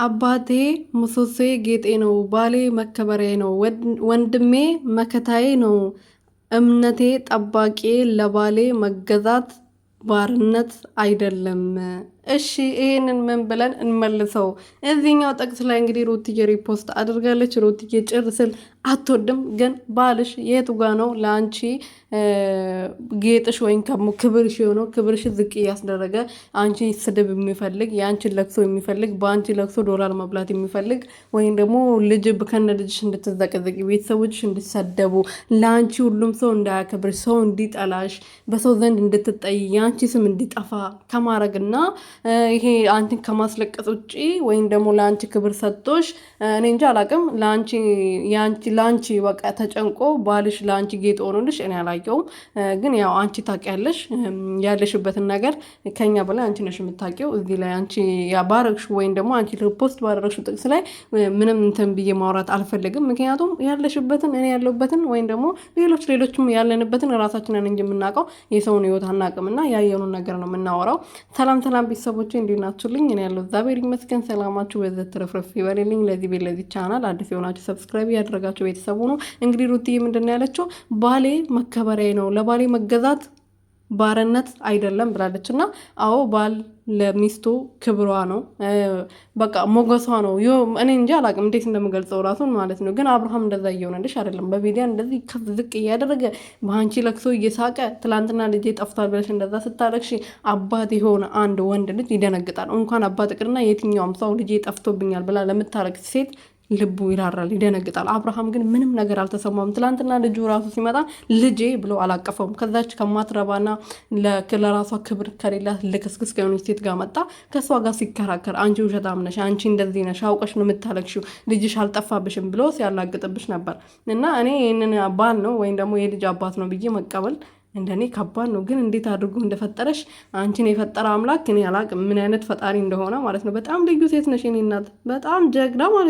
አባቴ ምሰሶዬ ጌጤ ነው፣ ባሌ መከበሪያዬ ነው፣ ወንድሜ መከታዬ ነው፣ እምነቴ ጠባቂ፣ ለባሌ መገዛት ባርነት አይደለም። እሺ ይሄንን ምን ብለን እንመልሰው? እዚህኛው ጥቅስ ላይ እንግዲህ ሩትዬ ሪፖስት አድርጋለች። ሩትዬ ጭር ስል አትወድም፣ ግን ባልሽ የቱ ጋ ነው ለአንቺ ጌጥሽ ወይም ክብርሽ የሆነው? ክብርሽ ዝቅ እያስደረገ አንቺ ስድብ የሚፈልግ የአንቺን ለቅሶ የሚፈልግ በአንቺ ለቅሶ ዶላር መብላት የሚፈልግ ወይም ደግሞ ልጅ ከነ ልጅሽ እንድትዘቀዘቂ ቤተሰቦችሽ እንድትሰደቡ ለአንቺ ሁሉም ሰው እንዳያከብርሽ ሰው እንዲጠላሽ በሰው ዘንድ እንድትጠይ የአንቺ ስም እንዲጠፋ ከማድረግና ይሄ አንቺን ከማስለቀስ ውጪ ወይም ደግሞ ለአንቺ ክብር ሰጥቶሽ እኔ እንጂ አላቅም ለአንቺ በቃ ተጨንቆ ባልሽ ለአንቺ ጌጥ ሆኖልሽ እኔ አላየውም። ግን ያው አንቺ ታውቂያለሽ ያለሽበትን ነገር ከኛ በላይ አንቺ ነሽ የምታውቂው። እዚህ ላይ አንቺ ባረግሽ ወይም ደግሞ አንቺ ፖስት ባደረግሽው ጥቅስ ላይ ምንም እንትን ብዬ ማውራት አልፈልግም። ምክንያቱም ያለሽበትን እኔ ያለሁበትን ወይም ደግሞ ሌሎችም ያለንበትን ራሳችንን እንጂ የምናውቀው የሰውን ህይወት አናውቅምና ያየኑን ነገር ነው የምናወራው። ሰላም ቤተሰቦቼ እንዴት ናችሁልኝ? እኔ ያለው እግዚአብሔር ይመስገን። ሰላማችሁ በዘት ትረፍረፍ ይበልልኝ። ለዚህ ቻናል አዲስ የሆናችሁ ሰብስክራይብ ያደረጋችሁ ቤተሰቡ ነው። እንግዲህ ሩትዬ ምንድን ነው ያለችው? ባሌ መከበሪያዬ ነው፣ ለባሌ መገዛት ባርነት አይደለም ብላለች። እና አዎ ባል ለሚስቱ ክብሯ ነው፣ በቃ ሞገሷ ነው። እኔ እንጂ አላቅም እንዴት እንደምገልጸው ራሱን ማለት ነው። ግን አብርሃም እንደዛ እየሆነልሽ አይደለም። በሚዲያ እንደዚህ ከፍ ዝቅ እያደረገ በአንቺ ለቅሶ እየሳቀ ትላንትና ልጄ ጠፍቷል ብለሽ እንደዛ ስታለቅሽ አባት የሆነ አንድ ወንድ ልጅ ይደነግጣል። እንኳን አባት ቅርና የትኛውም ሰው ልጄ ጠፍቶብኛል ብላ ለምታለቅስ ሴት ልቡ ይራራል፣ ይደነግጣል። አብርሃም ግን ምንም ነገር አልተሰማም። ትላንትና ልጁ ራሱ ሲመጣ ልጄ ብሎ አላቀፈውም። ከዛች ከማትረባና ለራሷ ክብር ከሌላት ልክስክስ ከሆነች ሴት ጋር መጣ። ከእሷ ጋር ሲከራከር አንቺ ውሸታም ነሽ፣ አንቺ እንደዚህ ነሽ፣ አውቀሽ ነው የምታለቅሽው፣ ልጅሽ አልጠፋብሽም ብሎ ሲያላግጥብሽ ነበር። እና እኔ ይህንን ባል ነው ወይም ደግሞ የልጅ አባት ነው ብዬ መቀበል እንደኔ ከባድ ነው። ግን እንዴት አድርጎ እንደፈጠረሽ አንቺን የፈጠረ አምላክ እኔ አላቅም ምን አይነት ፈጣሪ እንደሆነ ማለት ነው። በጣም ልዩ ሴት ነሽ የኔ እናት፣ በጣም ጀግና ማለት ነው።